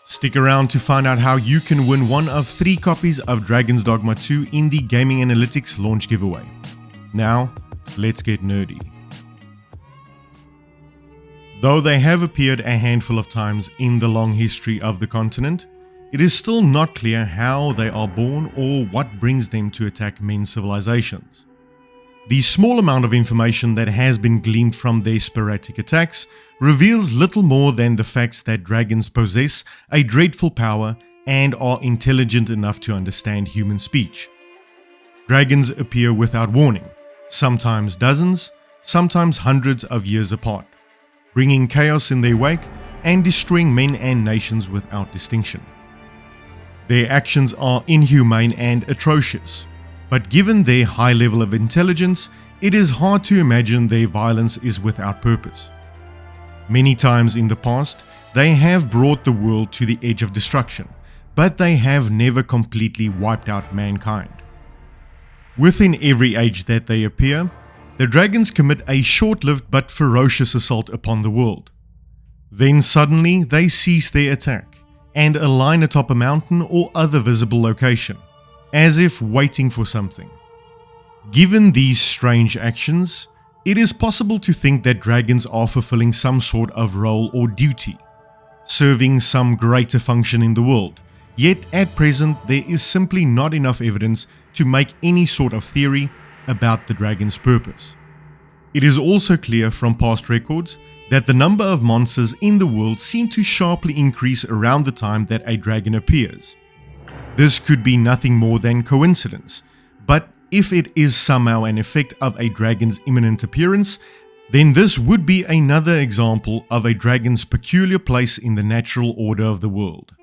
Stick around to find out how you can win one of 3 copies of Dragon's Dogma II in the Gaming Analytics launch giveaway. Now, let's get nerdy. Though they have appeared a handful of times in the long history of the continent, it is still not clear how they are born or what brings them to attack men's civilizations. The small amount of information that has been gleaned from their sporadic attacks reveals little more than the facts that dragons possess a dreadful power and are intelligent enough to understand human speech. Dragons appear without warning, sometimes dozens, sometimes hundreds of years apart, bringing chaos in their wake and destroying men and nations without distinction. Their actions are inhumane and atrocious, but given their high level of intelligence, it is hard to imagine their violence is without purpose. Many times in the past, they have brought the world to the edge of destruction, but they have never completely wiped out mankind. Within every age that they appear, the dragons commit a short-lived but ferocious assault upon the world. Then suddenly they cease their attack and align atop a mountain or other visible location, as if waiting for something. Given these strange actions, it is possible to think that dragons are fulfilling some sort of role or duty, serving some greater function in the world, yet at present there is simply not enough evidence to make any sort of theory about the dragon's purpose. It is also clear from past records that the number of monsters in the world seem to sharply increase around the time that a dragon appears. This could be nothing more than coincidence, but if it is somehow an effect of a dragon's imminent appearance, then this would be another example of a dragon's peculiar place in the natural order of the world.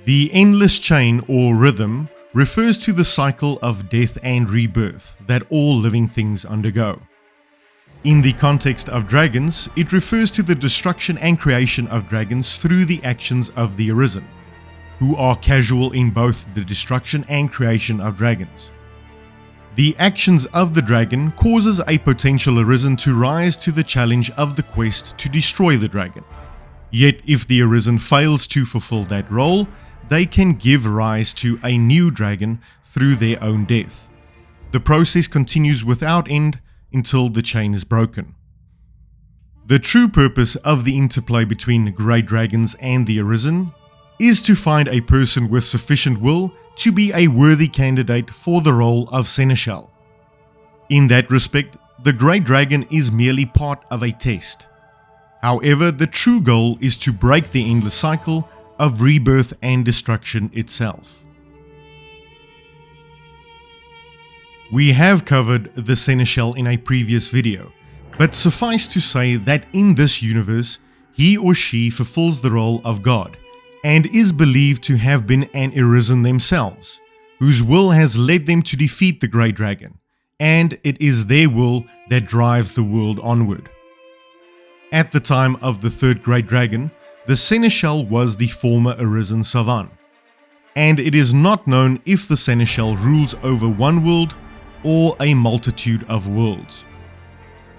The endless chain or rhythm refers to the cycle of death and rebirth that all living things undergo. In the context of dragons, it refers to the destruction and creation of dragons through the actions of the Arisen, who are casual in both the destruction and creation of dragons. The actions of the dragon causes a potential Arisen to rise to the challenge of the quest to destroy the dragon. Yet if the Arisen fails to fulfill that role, they can give rise to a new dragon through their own death. The process continues without end until the chain is broken. The true purpose of the interplay between great dragons and the Arisen is to find a person with sufficient will to be a worthy candidate for the role of Seneschal. In that respect, the great dragon is merely part of a test. However, the true goal is to break the endless cycle of rebirth and destruction itself. We have covered the Seneschal in a previous video, but suffice to say that in this universe, he or she fulfills the role of God, and is believed to have been an Arisen themselves, whose will has led them to defeat the Great Dragon, and it is their will that drives the world onward. At the time of the Third Great Dragon, the Seneschal was the former Arisen Savant, and it is not known if the Seneschal rules over one world or a multitude of worlds.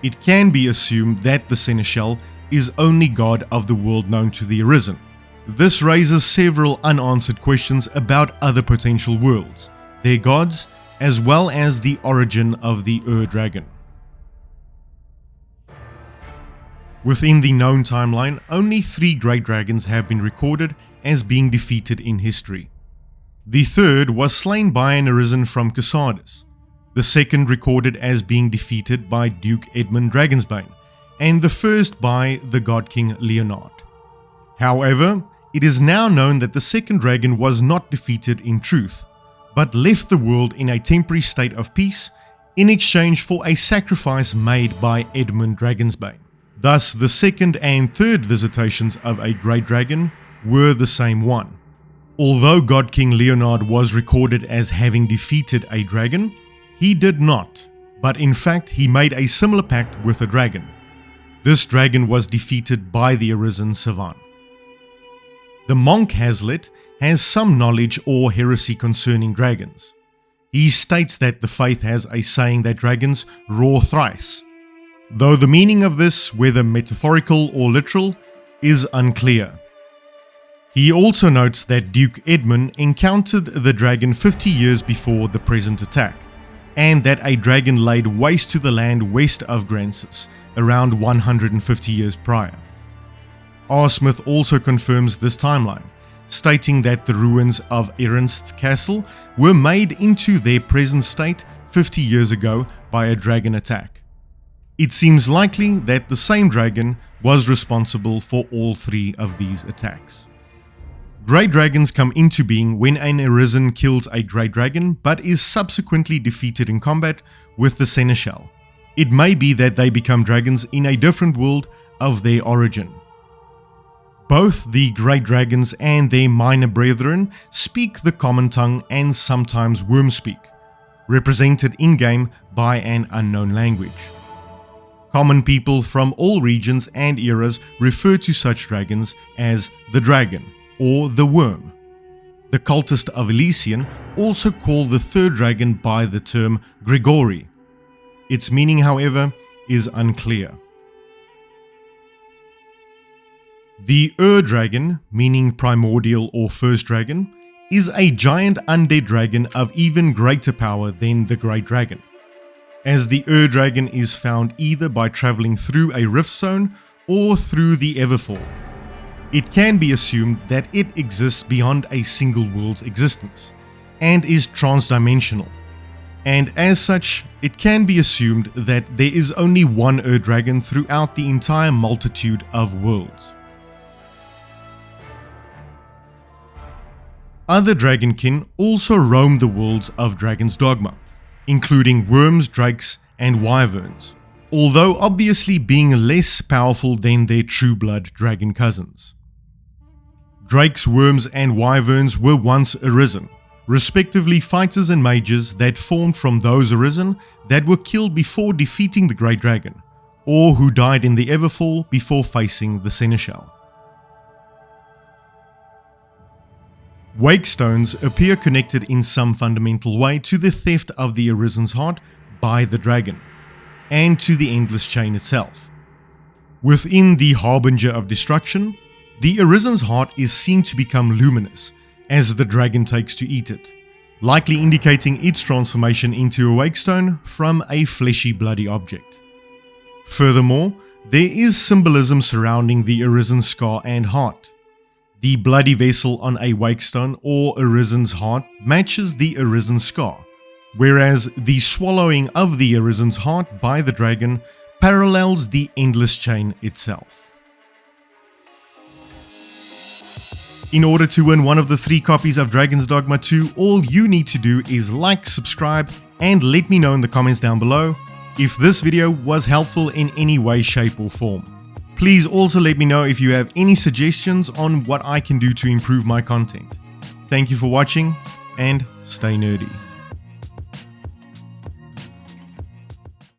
It can be assumed that the Seneschal is only god of the world known to the Arisen. This raises several unanswered questions about other potential worlds, their gods, as well as the origin of the Dragon. Within the known timeline, only 3 great dragons have been recorded as being defeated in history. The third was slain by an Arisen from Casadus, the second recorded as being defeated by Duke Edmund Dragonsbane, and the first by the God King Leonard. However, it is now known that the second dragon was not defeated in truth, but left the world in a temporary state of peace in exchange for a sacrifice made by Edmund Dragonsbane. Thus, the second and third visitations of a great dragon were the same one. Although God King Leonard was recorded as having defeated a dragon, he did not, but in fact he made a similar pact with a dragon. This dragon was defeated by the Arisen Savant. The monk Hazlitt has some knowledge or heresy concerning dragons. He states that the faith has a saying that dragons roar thrice. Though the meaning of this, whether metaphorical or literal, is unclear. He also notes that Duke Edmund encountered the dragon 50 years before the present attack, and that a dragon laid waste to the land west of Grancis around 150 years prior. R. Smith also confirms this timeline, stating that the ruins of Ernst's castle were made into their present state 50 years ago by a dragon attack. It seems likely that the same dragon was responsible for all three of these attacks. Great dragons come into being when an Arisen kills a great dragon but is subsequently defeated in combat with the Seneschal. It may be that they become dragons in a different world of their origin. Both the great dragons and their minor brethren speak the common tongue and sometimes worm speak, represented in-game by an unknown language. Common people from all regions and eras refer to such dragons as the dragon or the worm. The cultists of Elysian also call the third dragon by the term Grigori. Its meaning, however, is unclear. The Dragon, meaning primordial or first dragon, is a giant undead dragon of even greater power than the great dragon, as the Dragon is found either by traveling through a rift zone or through the Everfall. It can be assumed that it exists beyond a single world's existence, and is transdimensional, and as such, it can be assumed that there is only one Dragon throughout the entire multitude of worlds. Other Dragonkin also roam the worlds of Dragon's Dogma, including Wyrms, Drakes, and Wyverns, although obviously being less powerful than their true blood dragon cousins. Drakes, Wyrms, and Wyverns were once Arisen, respectively fighters and mages that formed from those Arisen that were killed before defeating the Great Dragon, or who died in the Everfall before facing the Seneschal. Wakestones appear connected in some fundamental way to the theft of the Arisen's heart by the dragon, and to the Endless Chain itself. Within the Harbinger of Destruction, the Arisen's heart is seen to become luminous as the dragon takes to eat it, likely indicating its transformation into a Wakestone from a fleshy bloody object. Furthermore, there is symbolism surrounding the Arisen's scar and heart. The bloody vessel on a Wakestone or Arisen's heart matches the Arisen's scar, whereas the swallowing of the Arisen's heart by the dragon parallels the Endless Chain itself. In order to win one of the 3 copies of Dragon's Dogma 2, all you need to do is like, subscribe, and let me know in the comments down below if this video was helpful in any way, shape, or form. Please also let me know if you have any suggestions on what I can do to improve my content. Thank you for watching, and stay nerdy.